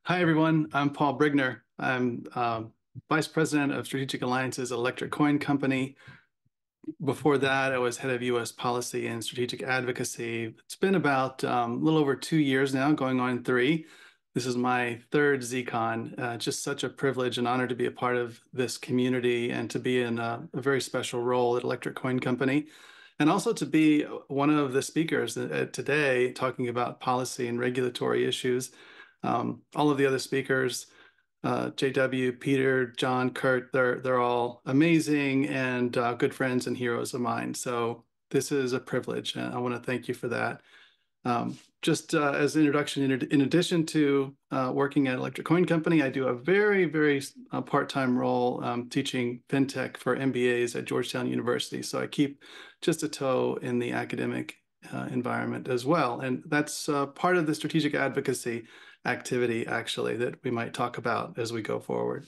Hi, everyone. I'm Paul Brigner. I'm Vice President of Strategic Alliances at Electric Coin Company. Before that, I was head of U.S. policy and strategic advocacy. It's been about a little over 2 years now, going on 3. This is my third ZCon. Just such a privilege and honor to be a part of this community and to be in a very special role at Electric Coin Company. And also to be one of the speakers today talking about policy and regulatory issues. All of the other speakers, JW, Peter, John, Kurt, they're all amazing and good friends and heroes of mine. So this is a privilege, and I want to thank you for that. Just as an introduction, in addition to working at Electric Coin Company, I do a very part-time role teaching fintech for MBAs at Georgetown University. So I keep just a toe in the academic environment as well. And that's part of the strategic advocacy activity, actually, that we might talk about as we go forward.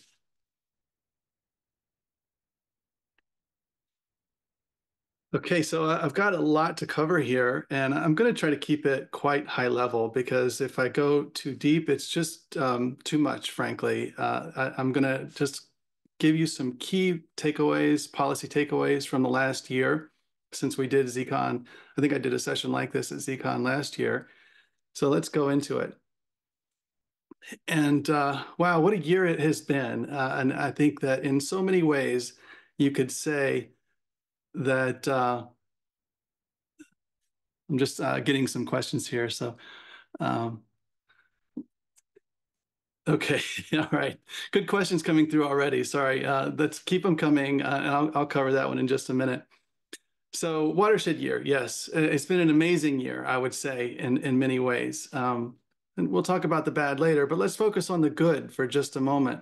Okay, so I've got a lot to cover here, and I'm going to try to keep it quite high level because if I go too deep, it's just too much, frankly. I'm going to just give you some key takeaways, policy takeaways from the last year since we did ZCon. I think I did a session like this at ZCon last year. So let's go into it. And wow, what a year it has been. And I think that in so many ways, you could say that I'm just getting some questions here. So, okay, all right. Good questions coming through already. Sorry, let's keep them coming. And I'll cover that one in just a minute. So Watershed Year, yes, it's been an amazing year, I would say, in many ways. And we'll talk about the bad later, but let's focus on the good for just a moment.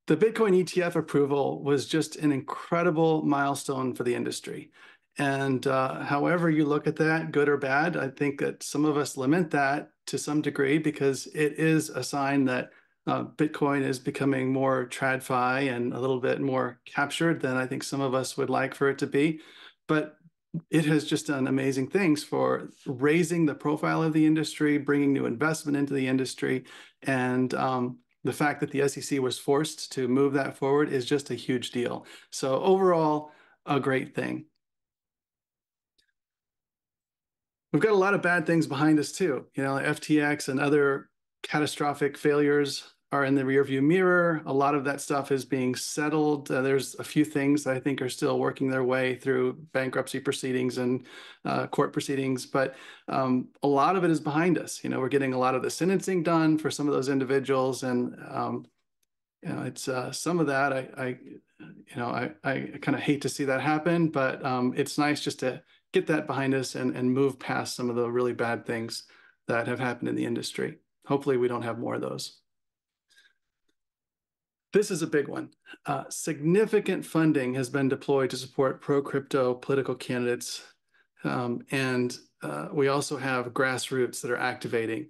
The Bitcoin ETF approval was just an incredible milestone for the industry. And however you look at that, good or bad, I think that some of us lament that to some degree because it is a sign that Bitcoin is becoming more TradFi and a little bit more captured than I think some of us would like for it to be. But it has just done amazing things for raising the profile of the industry, bringing new investment into the industry, and the fact that the SEC was forced to move that forward is just a huge deal. So overall, a great thing. We've got a lot of bad things behind us too. You know, FTX and other catastrophic failures are in the rearview mirror. A lot of that stuff is being settled. There's a few things that I think are still working their way through bankruptcy proceedings and court proceedings, but a lot of it is behind us. You know, we're getting a lot of the sentencing done for some of those individuals, and you know, it's some of that I kind of hate to see that happen, but it's nice just to get that behind us and move past some of the really bad things that have happened in the industry. Hopefully we don't have more of those. This is a big one. Significant funding has been deployed to support pro-crypto political candidates. And we also have grassroots that are activating.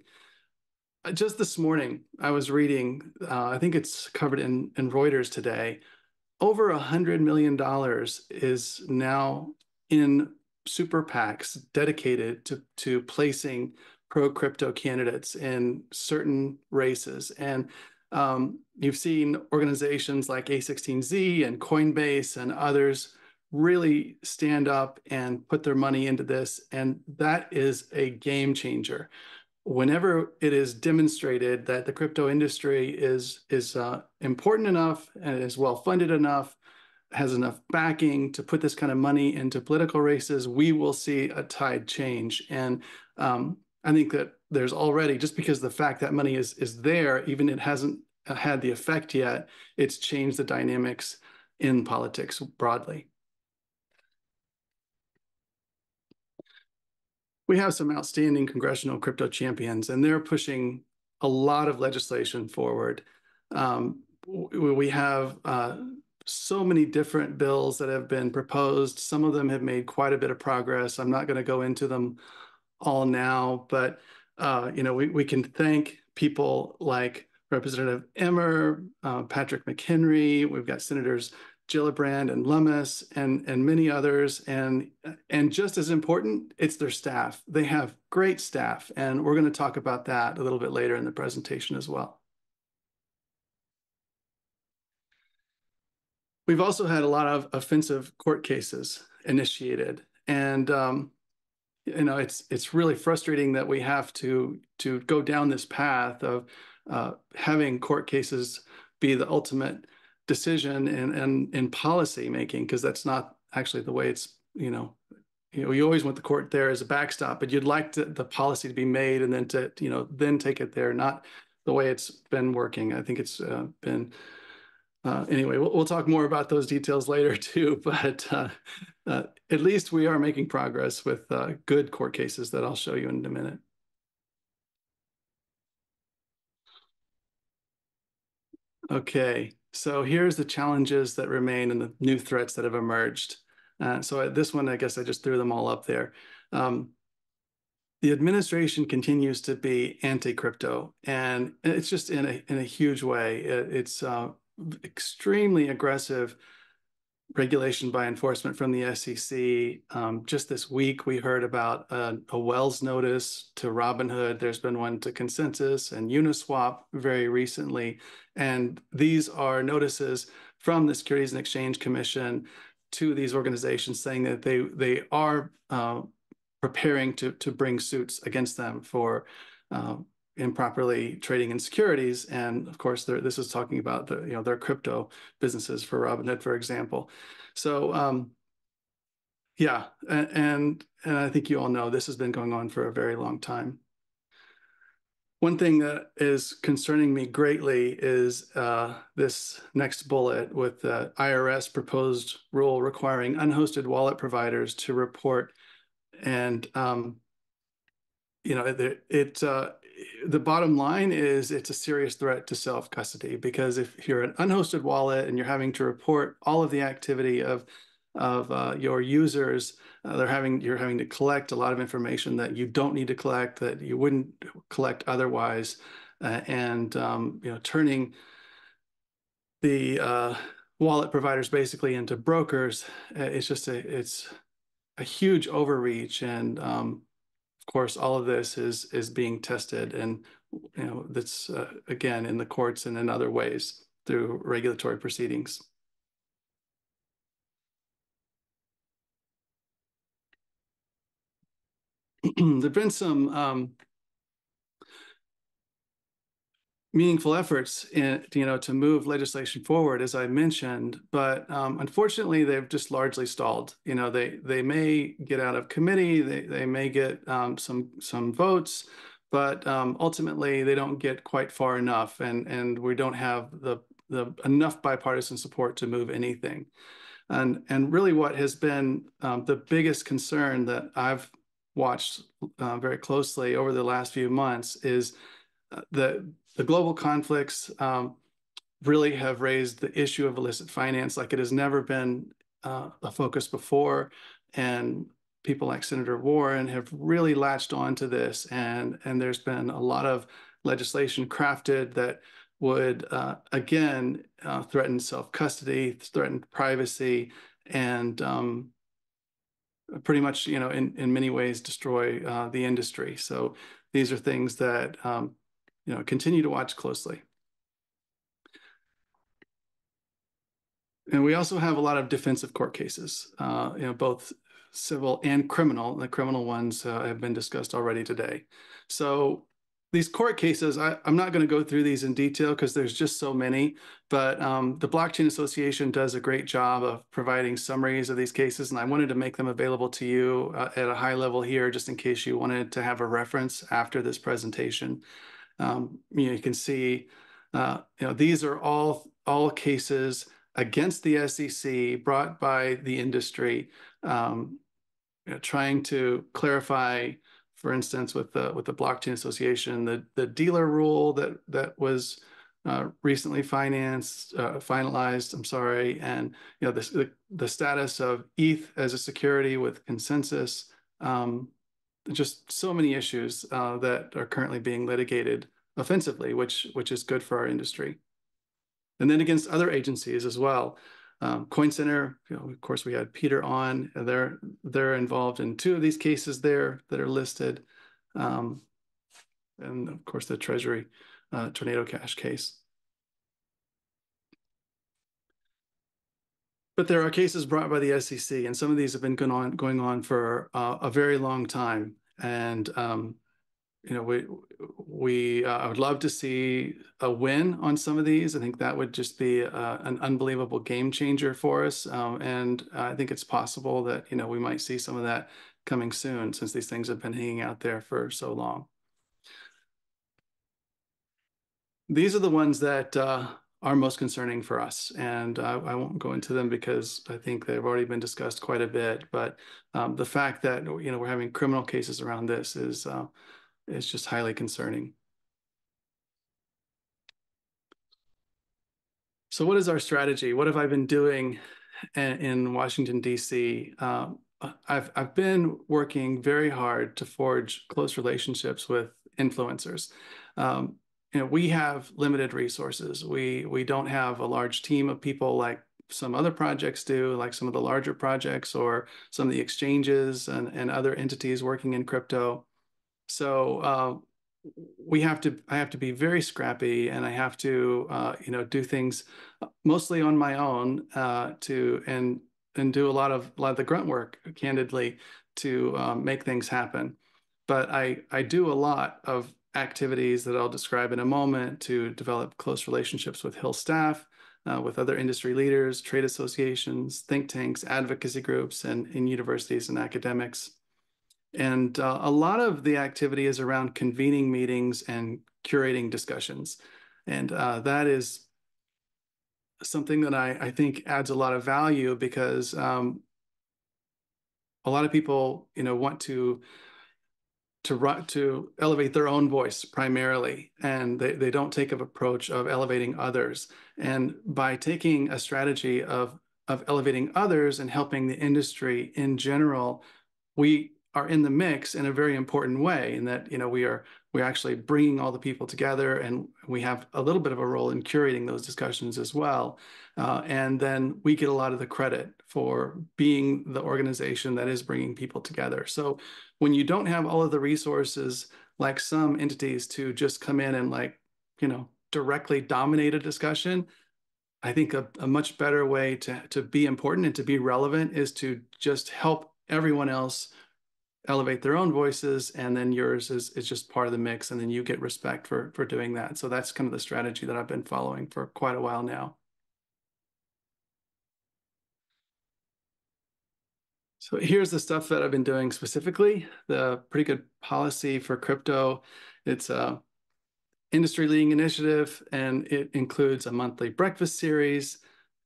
Just this morning, I was reading, I think it's covered in Reuters today, over $100 million is now in super PACs dedicated to placing pro-crypto candidates in certain races. And you've seen organizations like A16Z and Coinbase and others really stand up and put their money into this. And that is a game changer. Whenever it is demonstrated that the crypto industry is important enough and is well funded enough, has enough backing to put this kind of money into political races, we will see a tide change. And I think that there's already, just because the fact that money is there, even it hasn't had the effect yet, it's changed the dynamics in politics broadly. We have some outstanding congressional crypto champions, and they're pushing a lot of legislation forward. We have so many different bills that have been proposed. Some of them have made quite a bit of progress. I'm not going to go into them all now, but you know, we can thank people like Representative Emmer, Patrick McHenry. We've got Senators Gillibrand and Lummis and many others. And just as important, it's their staff. They have great staff, and we're going to talk about that a little bit later in the presentation as well. We've also had a lot of offensive court cases initiated, and it's really frustrating that we have to go down this path of having court cases be the ultimate decision in policy making, because that's not actually the way it's, you always want the court there as a backstop, but you'd like the policy to be made and then then take it there, not the way it's been working. I think it's been anyway, we'll talk more about those details later too, but at least we are making progress with good court cases that I'll show you in a minute. Okay, so here's the challenges that remain and the new threats that have emerged. So this one, I guess I just threw them all up there. The administration continues to be anti-crypto, and it's just in a huge way. It's extremely aggressive regulation by enforcement from the SEC. Just this week, we heard about a Wells notice to Robinhood. There's been one to Consensus and Uniswap very recently. And these are notices from the Securities and Exchange Commission to these organizations saying that they are preparing to bring suits against them for improperly trading in securities. And of course, this is talking about their crypto businesses for Robinhood, for example. So yeah, and I think you all know this has been going on for a very long time. One thing that is concerning me greatly is this next bullet with the IRS proposed rule requiring unhosted wallet providers to report. And the bottom line is it's a serious threat to self-custody, because if you're an unhosted wallet and you're having to report all of the activity of your users, you're having to collect a lot of information that you don't need to collect, that you wouldn't collect otherwise, and turning the wallet providers basically into brokers. It's a huge overreach, and of course, all of this is being tested, and that's again in the courts and in other ways through regulatory proceedings. There've been some meaningful efforts to move legislation forward, as I mentioned, but unfortunately they've just largely stalled. They may get out of committee, they may get some votes, but ultimately they don't get quite far enough, and we don't have the enough bipartisan support to move anything. And really what has been the biggest concern that I've watched very closely over the last few months is the global conflicts really have raised the issue of illicit finance like it has never been a focus before. And people like Senator Warren have really latched on to this. And there's been a lot of legislation crafted that would, again, threaten self-custody, threaten privacy, and pretty much, in many ways destroy the industry. So these are things that continue to watch closely. And we also have a lot of defensive court cases, both civil and criminal. The criminal ones have been discussed already today. So these court cases, I'm not going to go through these in detail because there's just so many, but the Blockchain Association does a great job of providing summaries of these cases, and I wanted to make them available to you at a high level here, just in case you wanted to have a reference after this presentation. You can see, these are all cases against the SEC brought by the industry, trying to clarify, for instance, with the Blockchain Association, the dealer rule that was recently finalized. I'm sorry, and the status of ETH as a security with Consensus. Just so many issues that are currently being litigated offensively, which is good for our industry. And then against other agencies as well. Coin Center, of course, we had Peter on. They're involved in 2 of these cases there that are listed. And of course, the Treasury Tornado Cash case. But there are cases brought by the SEC, and some of these have been going on for a very long time. And I would love to see a win on some of these. I think that would just be an unbelievable game changer for us. And I think it's possible that, we might see some of that coming soon, since these things have been hanging out there for so long. These are the ones that are most concerning for us. And I won't go into them because I think they've already been discussed quite a bit. But the fact that, we're having criminal cases around this is just highly concerning. So what is our strategy? What have I been doing in Washington, D.C.? I've been working very hard to forge close relationships with influencers. We have limited resources. We don't have a large team of people like some other projects do, like some of the larger projects or some of the exchanges and other entities working in crypto. So I have to be very scrappy, and I have to do things mostly on my own and do a lot of the grunt work, candidly, to make things happen. But I do a lot of activities that I'll describe in a moment to develop close relationships with Hill staff, with other industry leaders, trade associations, think tanks, advocacy groups, and in universities and academics. And a lot of the activity is around convening meetings and curating discussions. And that is something that I think adds a lot of value, because a lot of people, want to elevate their own voice primarily, and they don't take an approach of elevating others. And by taking a strategy of elevating others and helping the industry in general, we are in the mix in a very important way, in that we're actually bringing all the people together, and we have a little bit of a role in curating those discussions as well. And then we get a lot of the credit for being the organization that is bringing people together. So when you don't have all of the resources, like some entities, to just come in and directly dominate a discussion, I think a much better way to be important and to be relevant is to just help everyone else elevate their own voices, and then yours is just part of the mix, and then you get respect for doing that. So that's kind of the strategy that I've been following for quite a while now. So here's the stuff that I've been doing specifically. The pretty good policy for crypto. It's a industry-leading initiative, and it includes a monthly breakfast series.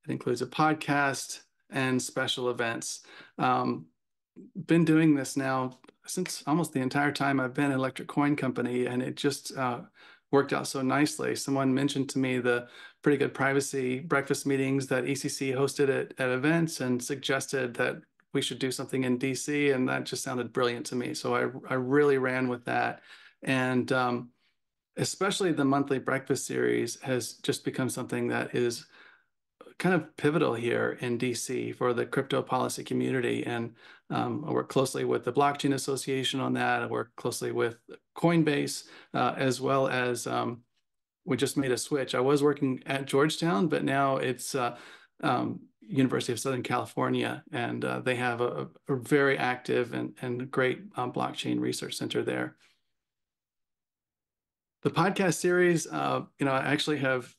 It includes a podcast and special events. Been doing this now since almost the entire time I've been at Electric Coin Company, and it just worked out so nicely. Someone mentioned to me the pretty good privacy breakfast meetings that ECC hosted at events, and suggested that we should do something in DC, and that just sounded brilliant to me. So I really ran with that. And especially the monthly breakfast series has just become something that is kind of pivotal here in DC for the crypto policy community. And I work closely with the Blockchain Association on that. I work closely with Coinbase, as well as we just made a switch. I was working at Georgetown, but now it's University of Southern California, and they have a very active and great blockchain research center there. The podcast series, I actually have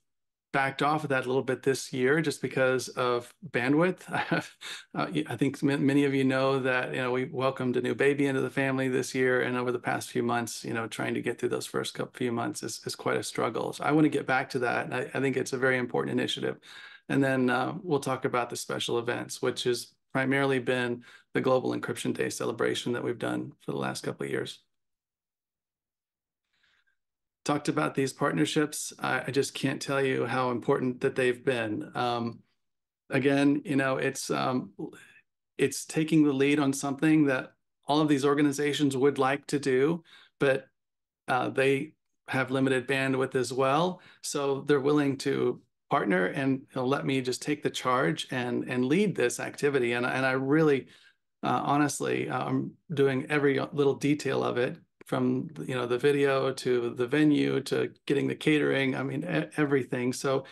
backed off of that a little bit this year just because of bandwidth. I think many of you know that we welcomed a new baby into the family this year, and over the past few few months, trying to get through those first few months is quite a struggle. So I want to get back to that. And I think it's a very important initiative. And then we'll talk about the special events, which has primarily been the Global Encryption Day celebration that we've done for the last couple of years. Talked about these partnerships. I just can't tell you how important that they've been. Again, it's taking the lead on something that all of these organizations would like to do, but they have limited bandwidth as well. So they're willing to partner and he'll let me just take the charge and lead this activity. And I really, honestly, I'm doing every little detail of it, from the video to the venue to getting the catering. I mean, everything. So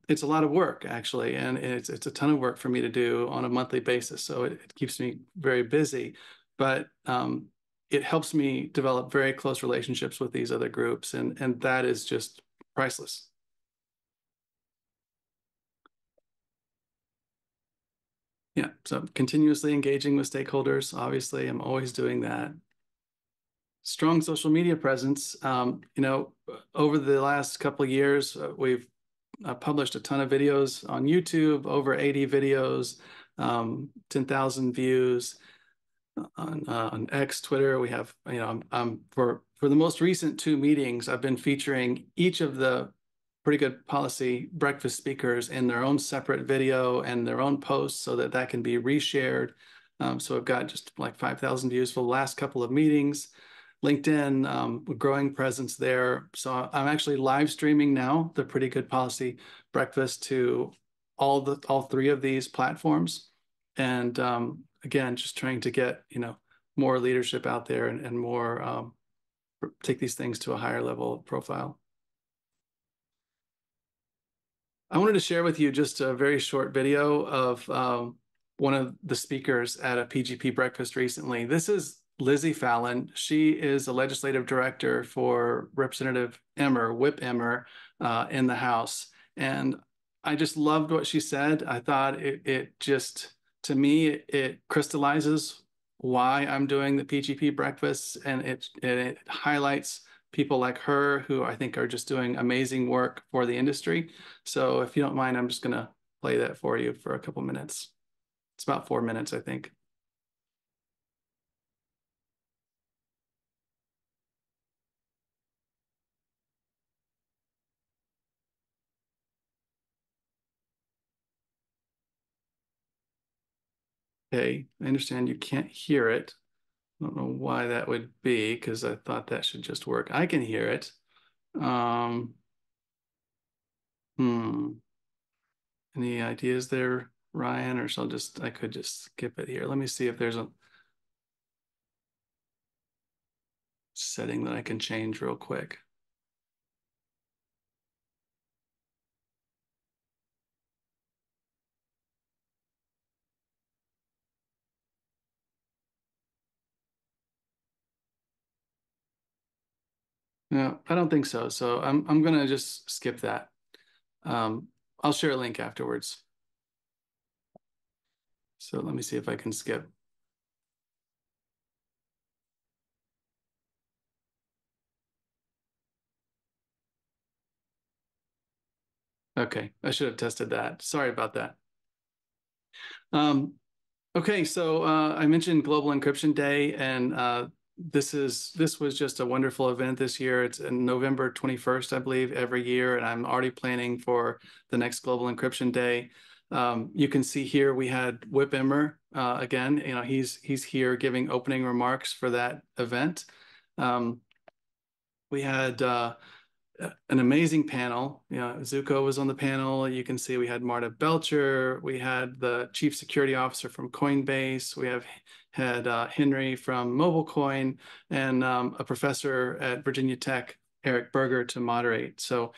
it's a lot of work actually, and it's a ton of work for me to do on a monthly basis. So it keeps me very busy, but it helps me develop very close relationships with these other groups, and that is just priceless. Yeah, so continuously engaging with stakeholders. Obviously, I'm always doing that. Strong social media presence. Over the last couple of years, we've published a ton of videos on YouTube, over 80 videos, 10,000 views on X, Twitter. We have, for the most recent two meetings, I've been featuring each of the Pretty Good Policy breakfast speakers in their own separate video and their own posts so that that can be reshared. So I've got just like 5,000 views for the last couple of meetings. LinkedIn, growing presence there. So I'm actually live streaming now the Pretty Good Policy breakfast to all three of these platforms. And again, just trying to get more leadership out there and more take these things to a higher level of profile. I wanted to share with you just a very short video of one of the speakers at a PGP breakfast recently. This is Lizzy Fallon. She is a legislative director for Representative Emmer, Whip Emmer, in the House. And I just loved what she said. I thought it just, to me, it crystallizes why I'm doing the PGP breakfasts, and it highlights people like her who I think are just doing amazing work for the industry. So if you don't mind, I'm just going to play that for you for a couple minutes. It's about 4 minutes, I think. Okay, I understand you can't hear it. I don't know why that would be, because I thought that should just work. I can hear it. Um, hmm. Any ideas there, Ryan? Or I could just skip it here. Let me see if there's a setting that I can change real quick. No, I don't think so. So I'm gonna just skip that. Um, I'll share a link afterwards. So let me see if I can skip. Okay, I should have tested that. Sorry about that. Okay, so I mentioned Global Encryption Day, and this was just a wonderful event this year. It's in November 21st, I believe, every year, and I'm already planning for the next Global Encryption Day. You can see here we had Whip Emmer again. He's here giving opening remarks for that event. We had an amazing panel. Zuko was on the panel. You can see we had Marta Belcher. We had the chief security officer from Coinbase. We had Henry from MobileCoin, and a professor at Virginia Tech, Eric Berger, to moderate. So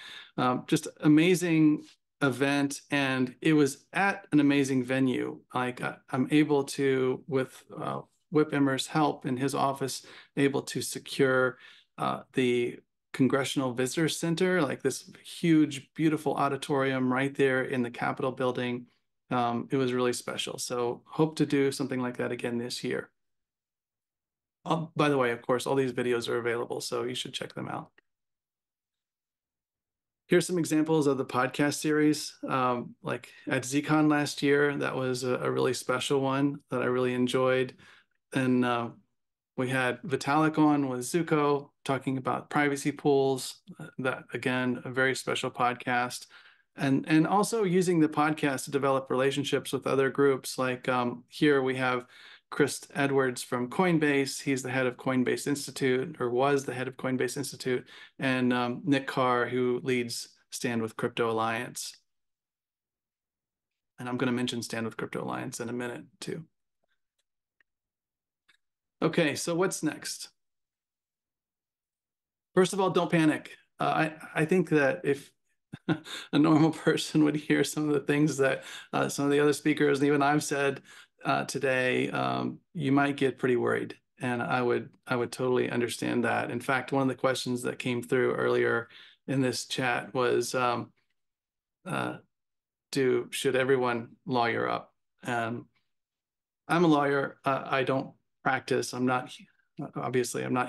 just amazing event, and it was at an amazing venue. Like I'm able to, with Whip Emmer's help in his office, able to secure the Congressional Visitor Center, like this huge, beautiful auditorium right there in the Capitol building. It was really special. So hope to do something like that again this year. By the way, of course, all these videos are available, so you should check them out. Here's some examples of the podcast series. Like at ZCon last year, that was a really special one that I really enjoyed. And we had Vitalik on with Zuko talking about privacy pools. That, again, a very special podcast. And also using the podcast to develop relationships with other groups. Like here we have Chris Edwards from Coinbase. He's the head of Coinbase Institute, or was the head of Coinbase Institute. And Nick Carr, who leads Stand with Crypto Alliance. And I'm going to mention Stand with Crypto Alliance in a minute too. Okay, so what's next? First of all, don't panic. I think that if a normal person would hear some of the things that some of the other speakers and even I've said today, you might get pretty worried. And I would totally understand that. In fact, one of the questions that came through earlier in this chat was, should everyone lawyer up? I'm a lawyer. I don't practice. I'm not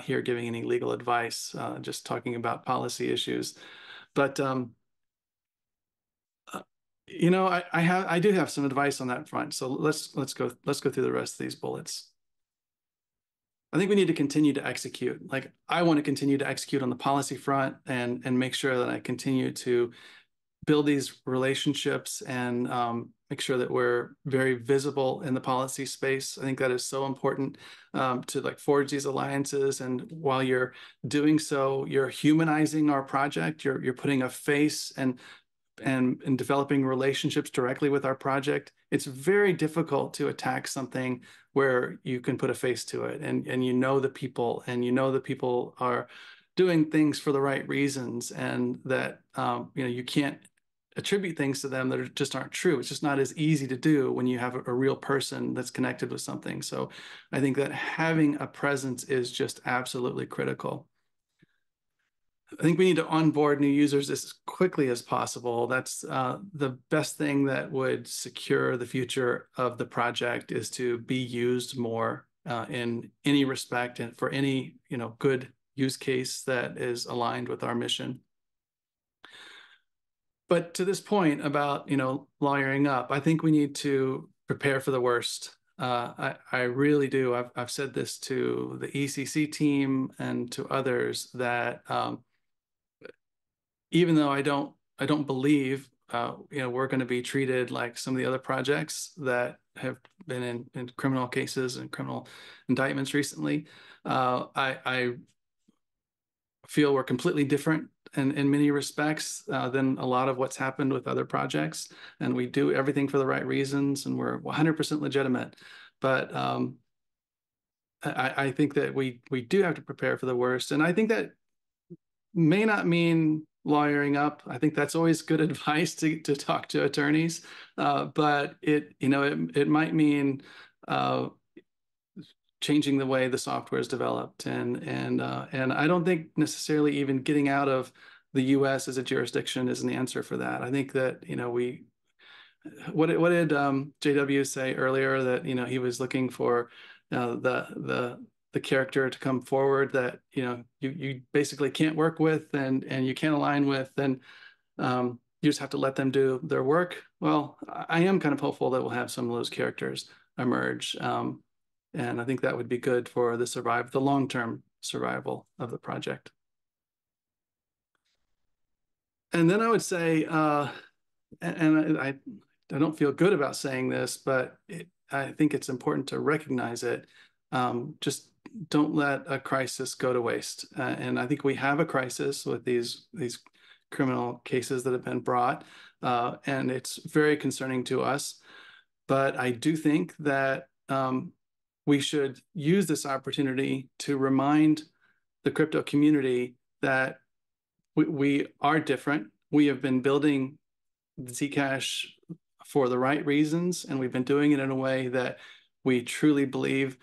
here giving any legal advice, just talking about policy issues. But I do have some advice on that front. So let's go through the rest of these bullets. I think we need to continue to execute. Like, I want to continue to execute on the policy front and make sure that I continue to build these relationships and make sure that we're very visible in the policy space. I think that is so important to like forge these alliances. And while you're doing so, you're humanizing our project. You're putting a face and developing relationships directly with our project. It's very difficult to attack something where you can put a face to it and you know the people and you know the people are doing things for the right reasons, and that you can't attribute things to them that just aren't true. It's just not as easy to do when you have a real person that's connected with something. So I think that having a presence is just absolutely critical. I think we need to onboard new users as quickly as possible. That's the best thing that would secure the future of the project, is to be used more in any respect and for any good use case that is aligned with our mission. But to this point about lawyering up, I think we need to prepare for the worst. I really do. I've said this to the ECC team and to others that even though I don't believe we're going to be treated like some of the other projects that have been in criminal cases and criminal indictments recently, I feel we're completely different in many respects than a lot of what's happened with other projects, and we do everything for the right reasons, and we're 100% legitimate. But I think that we do have to prepare for the worst, and I think that may not mean lawyering up. I think that's always good advice to talk to attorneys, but it might mean changing the way the software is developed, and I don't think necessarily even getting out of the U.S. as a jurisdiction is an answer for that. I think that what did JW say earlier, that he was looking for the character to come forward that you basically can't work with and you can't align with, and you just have to let them do their work. Well, I am kind of hopeful that we'll have some of those characters emerge, and I think that would be good for the long-term survival of the project. And then I would say, and I don't feel good about saying this, but I think it's important to recognize it. Just don't let a crisis go to waste. And I think we have a crisis with these criminal cases that have been brought, and it's very concerning to us. But I do think that we should use this opportunity to remind the crypto community that we are different. We have been building Zcash for the right reasons, and we've been doing it in a way that we truly believe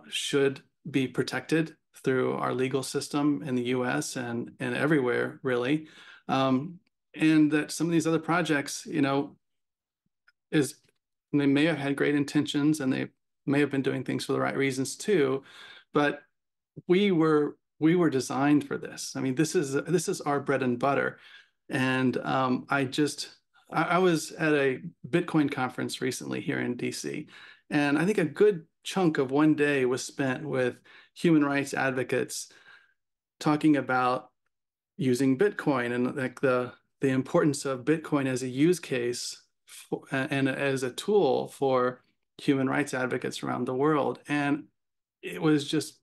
should be protected through our legal system in the US and everywhere, really. And that some of these other projects, they may have had great intentions and they may have been doing things for the right reasons too, but we were designed for this. I mean, this is our bread and butter. And I was at a Bitcoin conference recently here in DC, and I think a good chunk of one day was spent with human rights advocates talking about using Bitcoin and like the importance of Bitcoin as a use case and as a tool for human rights advocates around the world. And it was just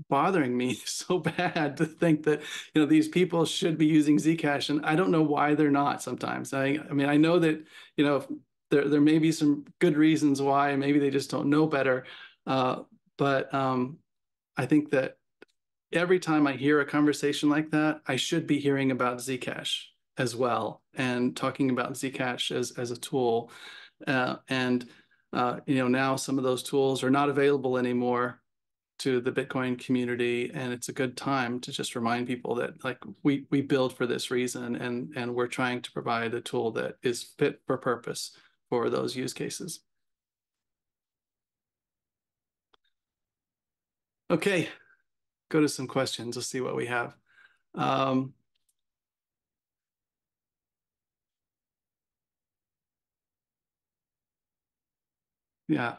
bothering me so bad to think that, these people should be using Zcash, and I don't know why they're not sometimes. I mean, I know that, there may be some good reasons why, maybe they just don't know better. But I think that every time I hear a conversation like that, I should be hearing about Zcash as well and talking about Zcash as a tool. And now some of those tools are not available anymore to the Bitcoin community, and it's a good time to just remind people that, like, we build for this reason, and we're trying to provide a tool that is fit for purpose for those use cases. Okay, go to some questions. Let's see what we have. Um, Yeah,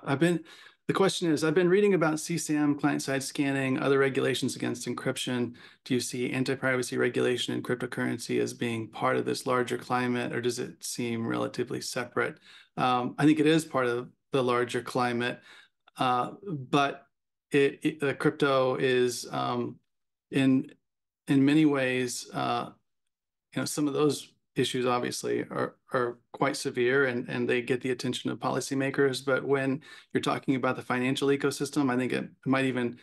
the question is, I've been reading about CSAM, client-side scanning, other regulations against encryption. Do you see anti-privacy regulation in cryptocurrency as being part of this larger climate, or does it seem relatively separate? I think it is part of the larger climate, but crypto is, in many ways, some of those issues obviously are quite severe, and they get the attention of policymakers. But when you're talking about the financial ecosystem, I think it might even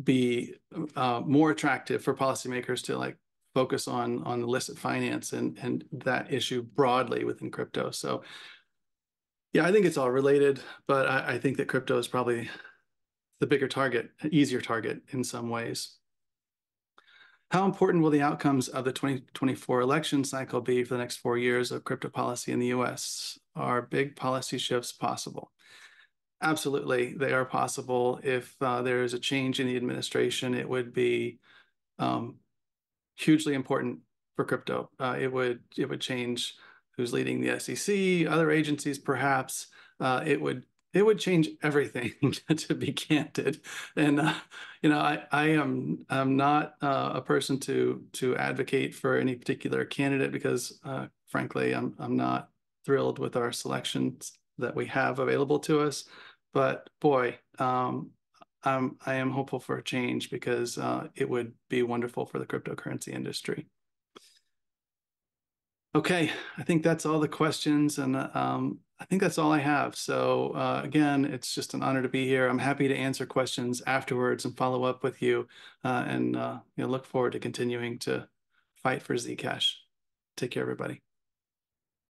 be more attractive for policymakers to, like, focus on illicit finance and that issue broadly within crypto. So yeah, I think it's all related, but I think that crypto is probably the bigger target, easier target in some ways. How important will the outcomes of the 2024 election cycle be for the next 4 years of crypto policy in the US? Are big policy shifts possible? Absolutely, they are possible. If there is a change in the administration, it would be um, hugely important for crypto. It would change who's leading the SEC, other agencies, perhaps. It would change everything, to be candid. And I'm not a person to advocate for any particular candidate, because frankly, I'm not thrilled with our selections that we have available to us. But boy, I am hopeful for a change, because it would be wonderful for the cryptocurrency industry. Okay, I think that's all the questions, and I think that's all I have. So again, it's just an honor to be here. I'm happy to answer questions afterwards and follow up with you, and look forward to continuing to fight for Zcash. Take care, everybody.